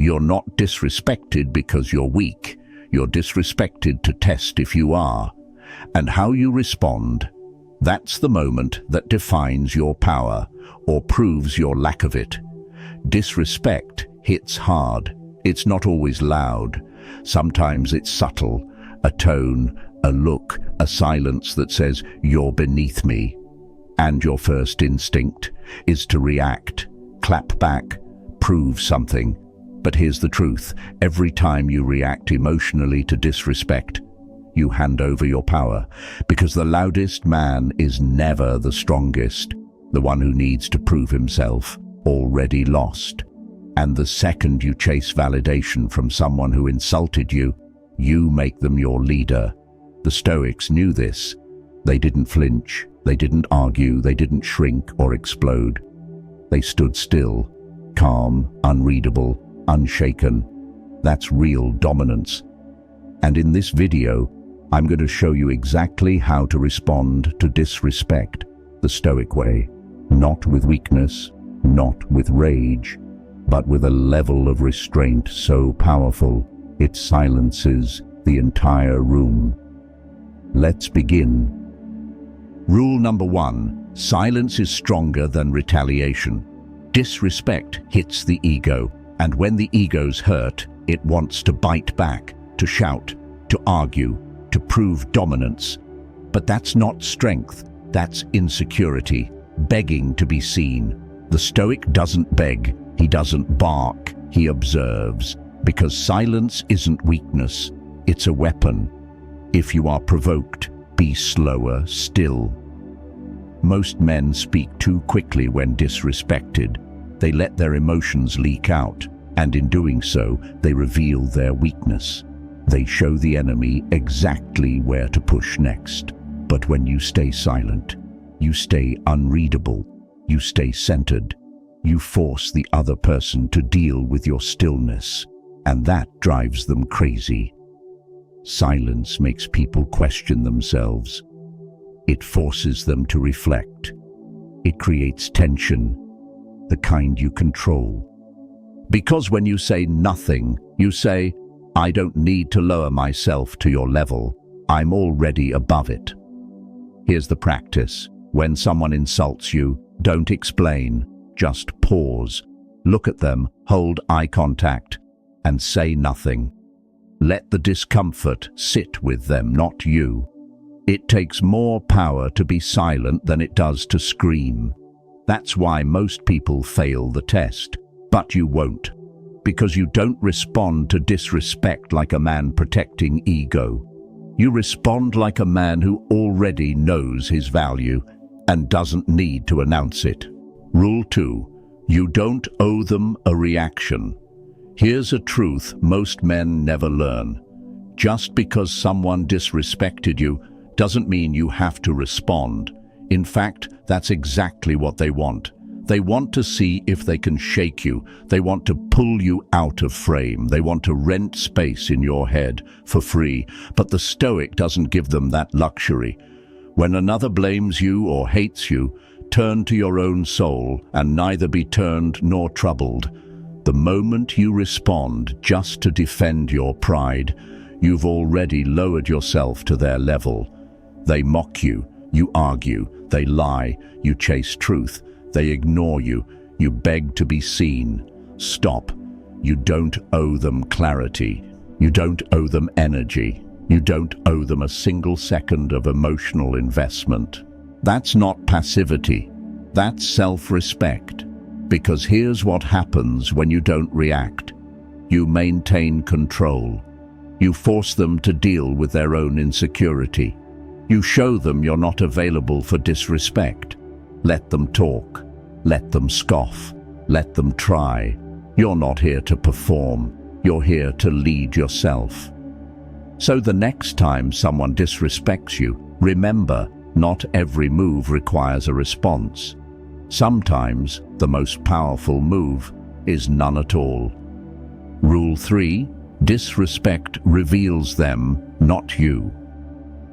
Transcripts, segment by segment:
You're not disrespected because you're weak. You're disrespected to test if you are. And how you respond, that's the moment that defines your power or proves your lack of it. Disrespect hits hard. It's not always loud. Sometimes it's subtle, a tone, a look, a silence that says, "You're beneath me." And your first instinct is to react, clap back, prove something. But here's the truth. Every time you react emotionally to disrespect, you hand over your power, because the loudest man is never the strongest. The one who needs to prove himself, already lost. And the second you chase validation from someone who insulted you, you make them your leader. The Stoics knew this. They didn't flinch, they didn't argue, they didn't shrink or explode. They stood still, calm, unreadable, unshaken. That's real dominance. And in this video, I'm going to show you exactly how to respond to disrespect the Stoic way. Not with weakness, not with rage, but with a level of restraint so powerful it silences the entire room. Let's begin. Rule number 1, silence is stronger than retaliation. Disrespect hits the ego, and when the ego's hurt, it wants to bite back, to shout, to argue, to prove dominance. But that's not strength, that's insecurity, begging to be seen. The Stoic doesn't beg, he doesn't bark, he observes, because silence isn't weakness, it's a weapon. If you are provoked, be slower still. Most men speak too quickly when disrespected. They let their emotions leak out, and in doing so, they reveal their weakness. They show the enemy exactly where to push next. But when you stay silent, you stay unreadable, you stay centered, you force the other person to deal with your stillness, and that drives them crazy. Silence makes people question themselves. It forces them to reflect. It creates tension, the kind you control. Because when you say nothing, you say, "I don't need to lower myself to your level. I'm already above it." Here's the practice. When someone insults you, don't explain. Just pause. Look at them, hold eye contact, and say nothing. Let the discomfort sit with them, not you. It takes more power to be silent than it does to scream. That's why most people fail the test. But you won't, because you don't respond to disrespect like a man protecting ego. You respond like a man who already knows his value and doesn't need to announce it. Rule 2. You don't owe them a reaction. Here's a truth most men never learn. Just because someone disrespected you doesn't mean you have to respond. In fact, that's exactly what they want. They want to see if they can shake you. They want to pull you out of frame. They want to rent space in your head for free. But the Stoic doesn't give them that luxury. When another blames you or hates you, turn to your own soul and neither be turned nor troubled. The moment you respond just to defend your pride, you've already lowered yourself to their level. They mock you, you argue, they lie, you chase truth, they ignore you, you beg to be seen. Stop. You don't owe them clarity. You don't owe them energy. You don't owe them a single second of emotional investment. That's not passivity. That's self-respect. Because here's what happens when you don't react. You maintain control. You force them to deal with their own insecurity. You show them you're not available for disrespect. Let them talk. Let them scoff. Let them try. You're not here to perform. You're here to lead yourself. So the next time someone disrespects you, remember, not every move requires a response. Sometimes the most powerful move is none at all. Rule 3. Disrespect reveals them, not you.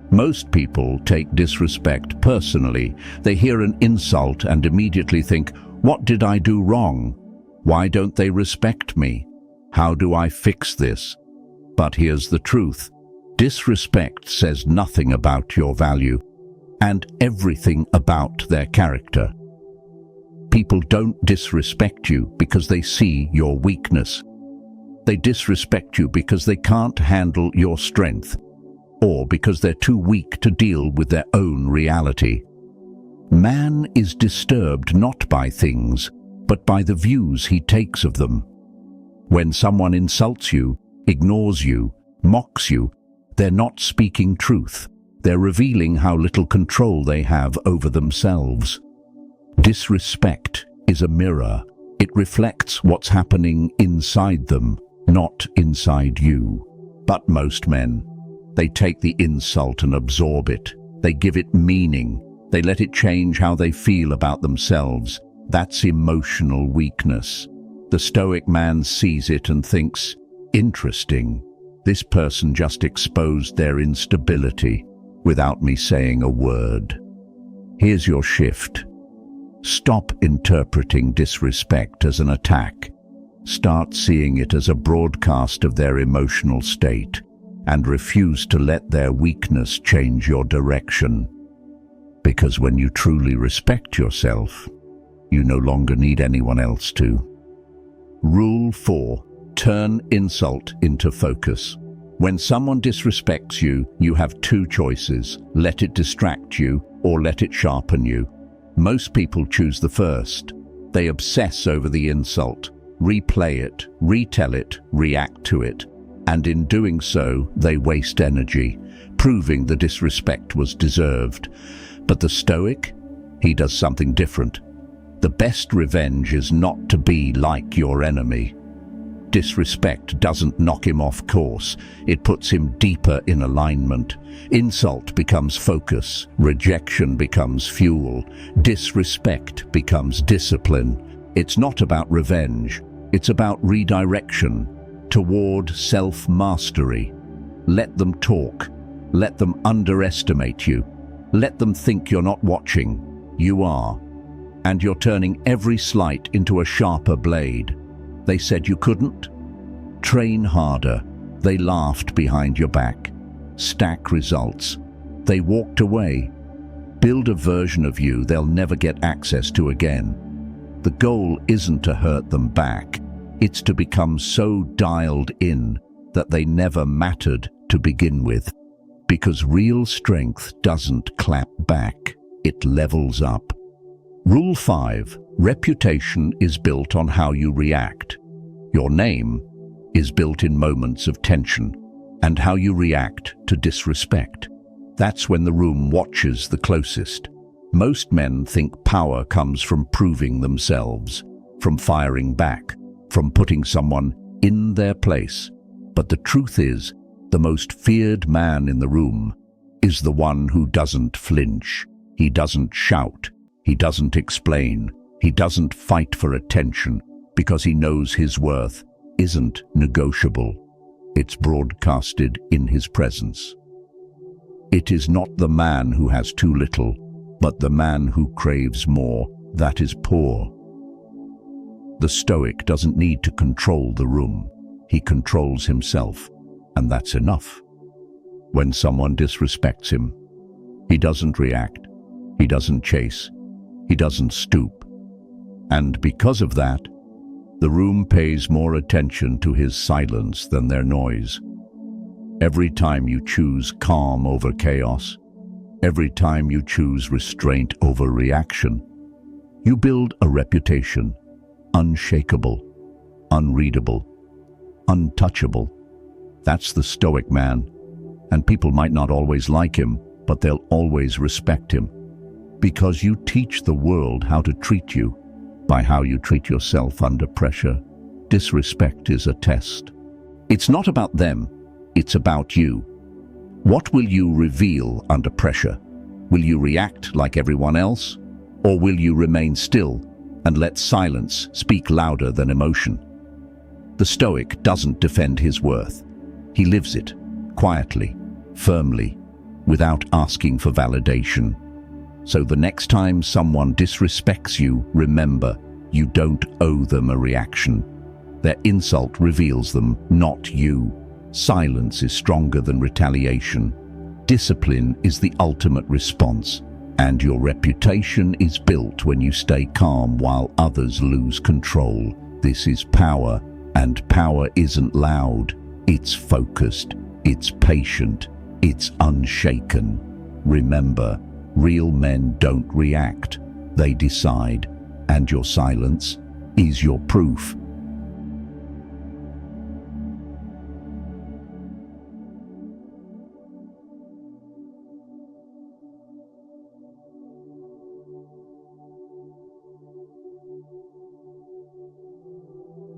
Most people take disrespect personally. They hear an insult and immediately think, "What did I do wrong? Why don't they respect me?" How do I fix this? But here's the truth. Disrespect says nothing about your value and everything about their character. People don't disrespect you because they see your weakness. They disrespect you because they can't handle your strength, or because they're too weak to deal with their own reality. Man is disturbed not by things, but by the views he takes of them. When someone insults you, ignores you, mocks you, they're not speaking truth. They're revealing how little control they have over themselves. Disrespect is a mirror. It reflects what's happening inside them, not inside you. But most men, they take the insult and absorb it. They give it meaning. They let it change how they feel about themselves. That's emotional weakness. The Stoic man sees it and thinks, interesting. This person just exposed their instability without me saying a word. Here's your shift. Stop interpreting disrespect as an attack. Start seeing it as a broadcast of their emotional state, and refuse to let their weakness change your direction. Because when you truly respect yourself, you no longer need anyone else to. Rule 4. Turn insult into focus. When someone disrespects you, you have two choices: let it distract you or let it sharpen you. Most people choose the first. They obsess over the insult, replay it, retell it, react to it, and in doing so, they waste energy, proving the disrespect was deserved. But the Stoic, he does something different. The best revenge is not to be like your enemy. Disrespect doesn't knock him off course. It puts him deeper in alignment. Insult becomes focus. Rejection becomes fuel. Disrespect becomes discipline. It's not about revenge. It's about redirection toward self-mastery. Let them talk. Let them underestimate you. Let them think you're not watching. You are. And you're turning every slight into a sharper blade. They said you couldn't? Train harder. They laughed behind your back. Stack results. They walked away. Build a version of you they'll never get access to again. The goal isn't to hurt them back. It's to become so dialed in that they never mattered to begin with. Because real strength doesn't clap back. It levels up. Rule 5. Reputation is built on how you react. Your name is built in moments of tension and how you react to disrespect. That's when the room watches the closest. Most men think power comes from proving themselves, from firing back, from putting someone in their place. But the truth is, the most feared man in the room is the one who doesn't flinch. He doesn't shout. He doesn't explain. He doesn't fight for attention because he knows his worth isn't negotiable. It's broadcasted in his presence. It is not the man who has too little, but the man who craves more that is poor. The Stoic doesn't need to control the room. He controls himself, and that's enough. When someone disrespects him, he doesn't react. He doesn't chase. He doesn't stoop. And because of that, the room pays more attention to his silence than their noise. Every time you choose calm over chaos, every time you choose restraint over reaction, you build a reputation, unshakable, unreadable, untouchable. That's the Stoic man, and people might not always like him, but they'll always respect him. Because you teach the world how to treat you by how you treat yourself under pressure. Disrespect is a test. It's not about them, it's about you. What will you reveal under pressure? Will you react like everyone else? Or will you remain still and let silence speak louder than emotion? The Stoic doesn't defend his worth. He lives it, quietly, firmly, without asking for validation. So the next time someone disrespects you, remember, you don't owe them a reaction. Their insult reveals them, not you. Silence is stronger than retaliation. Discipline is the ultimate response, and your reputation is built when you stay calm while others lose control. This is power, and power isn't loud. It's focused, it's patient, it's unshaken. Remember, real men don't react, they decide, and your silence is your proof